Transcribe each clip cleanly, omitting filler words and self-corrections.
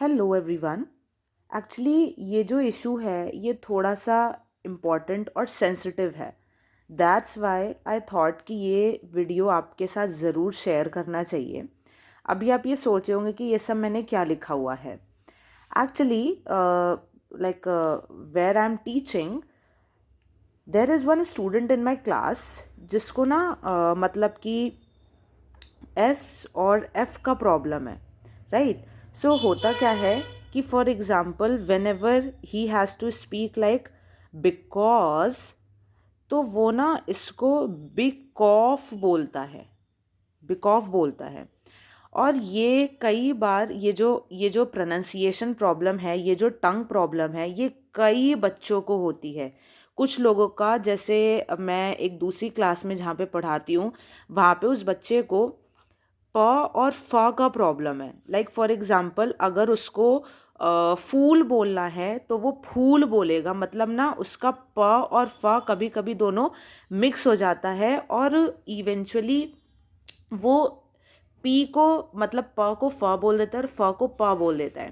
Hello everyone. Actually ये जो issue है ये थोड़ा सा इम्पॉर्टेंट और सेंसिटिव है। दैट्स वाई आई थॉट कि ये वीडियो आपके साथ ज़रूर शेयर करना चाहिए। अभी आप ये सोचे होंगे कि ये सब मैंने क्या लिखा हुआ है। Actually like where I am teaching there is one student in my class जिसको ना मतलब कि एस और एफ का प्रॉब्लम है, राइट। सो होता क्या है कि for example whenever he has to speak like because, तो वो ना इसको बिकॉफ बोलता है, बिकॉफ बोलता है। और ये कई बार ये जो प्रोनाउंसिएशन प्रॉब्लम है, ये जो टंग प्रॉब्लम है, ये कई बच्चों को होती है। कुछ लोगों का, जैसे मैं एक दूसरी क्लास में जहाँ पे पढ़ाती हूँ, वहाँ पे उस बच्चे को प और फ का प्रॉब्लम है। लाइक फॉर एग्जाम्पल अगर उसको फूल बोलना है तो वो फूल बोलेगा, मतलब ना उसका प और फ कभी कभी दोनों मिक्स हो जाता है और इवेंचुअली वो पी को मतलब प को फ बोल देता है और फ को प बोल देता है।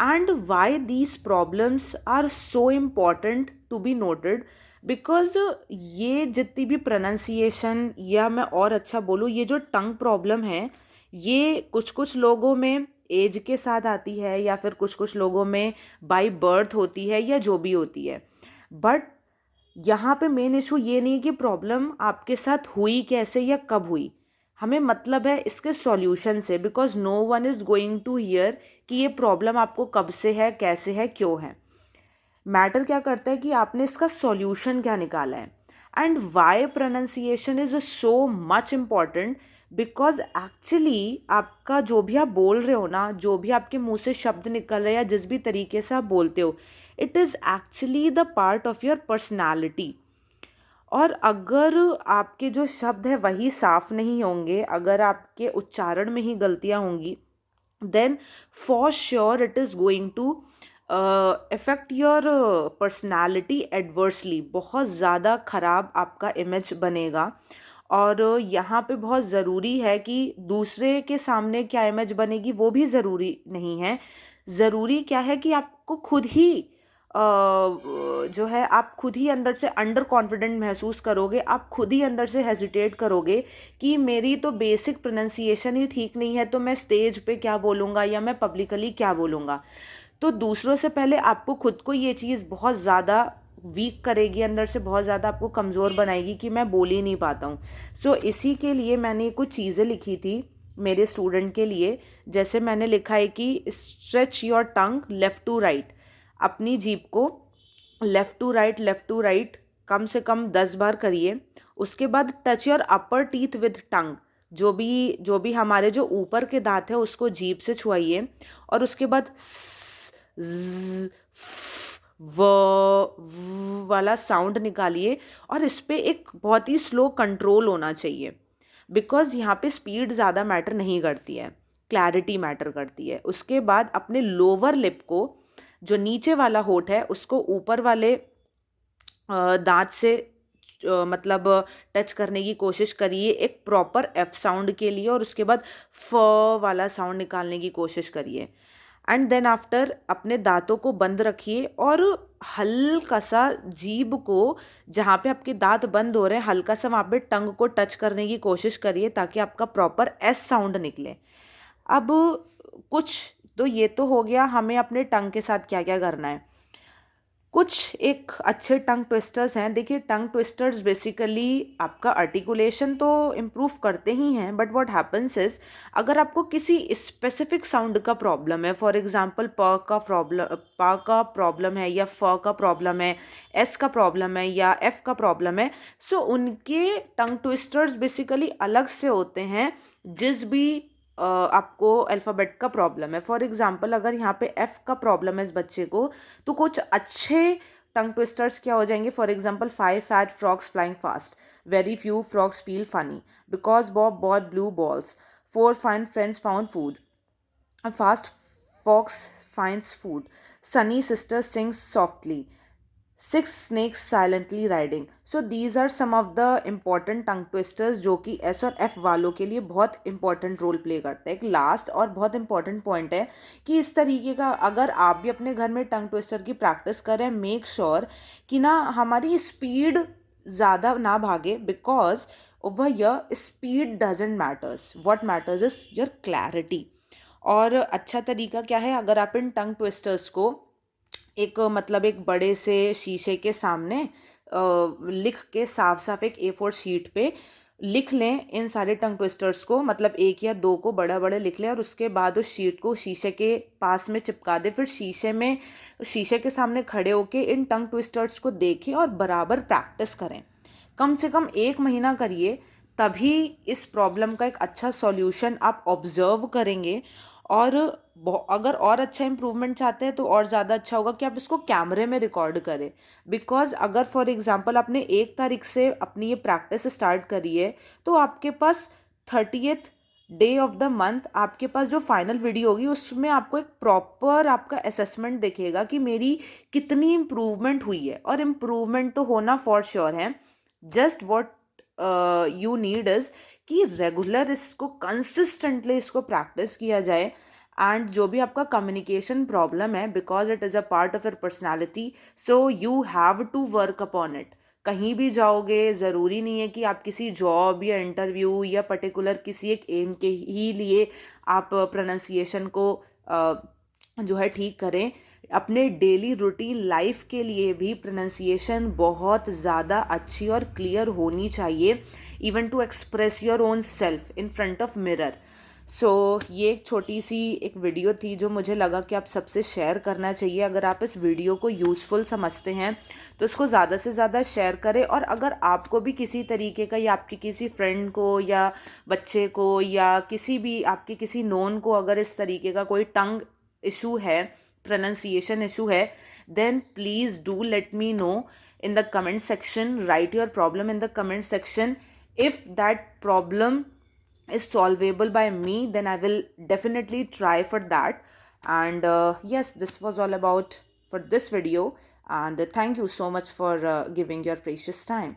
And why these problems are so important to be noted, because ये जितनी भी प्रोनाउंसिएशन, या मैं और अच्छा बोलूँ, ये जो टंग प्रॉब्लम है ये कुछ कुछ लोगों में एज के साथ आती है या फिर कुछ कुछ लोगों में बाय बर्थ होती है या जो भी होती है। बट यहाँ पे मेन इशू ये नहीं कि प्रॉब्लम आपके साथ हुई कैसे या कब हुई, हमें मतलब है इसके सॉल्यूशन से। Because no one is going to hear कि ये प्रॉब्लम आपको कब से है, कैसे है, क्यों है। मैटर क्या करता है कि आपने इसका सॉल्यूशन क्या निकाला है। And why pronunciation is so much important, because actually आपका जो भी आप बोल रहे हो ना, जो भी आपके मुंह से शब्द निकल रहे हैं या जिस भी तरीके से आप बोलते हो, it is actually the part of your personality. और अगर आपके जो शब्द है वही साफ नहीं होंगे, अगर आपके उच्चारण में ही गलतियाँ होंगी, then for sure it is going to affect your personality adversely. बहुत ज़्यादा ख़राब आपका इमेज बनेगा। और यहाँ पे बहुत ज़रूरी है कि दूसरे के सामने क्या इमेज बनेगी वो भी ज़रूरी नहीं है। ज़रूरी क्या है कि आपको खुद ही जो है, आप खुद ही अंदर से अंडर कॉन्फिडेंट महसूस करोगे, आप खुद ही अंदर से हेजिटेट करोगे कि मेरी तो बेसिक प्रोनाउंसिएशन ही ठीक नहीं है, तो मैं स्टेज पे क्या बोलूँगा या मैं पब्लिकली क्या बोलूँगा। तो दूसरों से पहले आपको खुद को ये चीज़ बहुत ज़्यादा वीक करेगी, अंदर से बहुत ज़्यादा आपको कमज़ोर बनाएगी कि मैं बोल ही नहीं पाता हूँ। सो इसी के लिए मैंने कुछ चीज़ें लिखी थी मेरे स्टूडेंट के लिए। जैसे मैंने लिखा है कि stretch your tongue left to right, अपनी जीभ को लेफ़्ट टू राइट कम से कम 10 बार करिए। उसके बाद touch your upper teeth with tongue, जो भी हमारे जो ऊपर के दांत है उसको जीभ से छुआइए। और उसके बाद ज़, फ, वाला साउंड निकालिए। और इस पे एक बहुत ही स्लो कंट्रोल होना चाहिए, बिकॉज यहाँ पे स्पीड ज़्यादा मैटर नहीं करती है, क्लैरिटी मैटर करती है। उसके बाद अपने लोअर लिप को, जो नीचे वाला होठ है, उसको ऊपर वाले दांत से मतलब टच करने की कोशिश करिए एक प्रॉपर एफ साउंड के लिए। और उसके बाद फ वाला साउंड निकालने की कोशिश करिए। एंड देन आफ्टर अपने दांतों को बंद रखिए और हल्का सा जीभ को, जहाँ पे आपके दांत बंद हो रहे हैं, हल्का सा वहाँ पे टंग को टच करने की कोशिश करिए ताकि आपका प्रॉपर एस साउंड निकले। अब कुछ तो ये तो हो गया हमें अपने टंग के साथ क्या क्या करना है। कुछ एक अच्छे टंग ट्विस्टर्स हैं। देखिए, टंग ट्विस्टर्स बेसिकली आपका आर्टिकुलेशन तो इम्प्रूव करते ही हैं, बट व्हाट हैपन्स इज, अगर आपको किसी स्पेसिफिक साउंड का प्रॉब्लम है, फॉर एग्जांपल प का प्रॉब्लम है या फ का प्रॉब्लम है, एस का प्रॉब्लम है या एफ का प्रॉब्लम है, सो उनके टंग ट्विस्टर्स बेसिकली अलग से होते हैं। जिस भी आपको अल्फ़ाबेट का प्रॉब्लम है, फॉर एग्जांपल अगर यहाँ पे एफ का प्रॉब्लम है इस बच्चे को, तो कुछ अच्छे टंग ट्विस्टर्स क्या हो जाएंगे। For example 5 fat frogs flying fast, very few frogs feel funny, because Bob bought blue balls, 4 fine friends found food, a fast fox finds food, sunny sister sings softly, 6 snakes silently riding. So these are some of the important tongue twisters जो कि S और F वालों के लिए बहुत important role play करते हैं. एक लास्ट और बहुत important पॉइंट है कि इस तरीके का अगर आप भी अपने घर में टंग ट्विस्टर की प्रैक्टिस करें, मेक श्योर कि ना हमारी स्पीड ज़्यादा ना भागे, because over your speed doesn't matters, what matters is your clarity. और अच्छा तरीका क्या है, अगर आप इन टंग ट्विस्टर्स को एक मतलब एक बड़े से शीशे के सामने लिख के साफ साफ एक A4 शीट पे लिख लें इन सारे टंग ट्विस्टर्स को, मतलब एक या दो को बड़ा बड़ा लिख लें और उसके बाद उस शीट को शीशे के पास में चिपका दें. फिर शीशे के सामने खड़े होके इन टंग ट्विस्टर्स को देखें और बराबर प्रैक्टिस करें. कम से कम 1 महीना करिए, तभी इस प्रॉब्लम का एक अच्छा सॉल्यूशन आप ऑब्जर्व करेंगे. और अगर और अच्छा इम्प्रूवमेंट चाहते हैं तो और ज़्यादा अच्छा होगा कि आप इसको कैमरे में रिकॉर्ड करें. बिकॉज अगर फॉर एग्जांपल आपने 1 तारीख से अपनी ये प्रैक्टिस स्टार्ट करी है, तो आपके पास 30th day of the month आपके पास जो फाइनल वीडियो होगी उसमें आपको एक प्रॉपर आपका असेसमेंट दिखेगा कि मेरी कितनी इम्प्रूवमेंट हुई है. और इम्प्रूवमेंट तो होना फॉर श्योर है. Just what you need is कि रेगुलर इसको कंसिस्टेंटली इसको प्रैक्टिस किया जाए. एंड जो भी आपका कम्युनिकेशन प्रॉब्लम है, because it is a part of your personality, so you have to work upon it. कहीं भी जाओगे, ज़रूरी नहीं है कि आप किसी जॉब या इंटरव्यू या पर्टिकुलर किसी एक एम के ही लिए आप प्रोनाउंसिएशन को जो है ठीक करें. अपने डेली रूटीन लाइफ के लिए भी प्रोनाउंसिएशन बहुत ज़्यादा अच्छी और क्लियर होनी चाहिए, even to express your own self in front of mirror. So ये एक छोटी सी एक वीडियो थी जो मुझे लगा कि आप सबसे शेयर करना चाहिए. अगर आप इस वीडियो को यूज़फुल समझते हैं तो इसको ज़्यादा से ज़्यादा शेयर करें. और अगर आपको भी किसी तरीके का, या आपके किसी फ्रेंड को या बच्चे को या किसी भी आपके किसी नोन को अगर इस तरीके का कोई टंग इशू है, pronunciation issue है, then please do let me know in the comment section. Write your problem in the comment section. If that problem is solvable by me, then I will definitely try for that. And yes, this was all about for this video, and thank you so much for giving your precious time.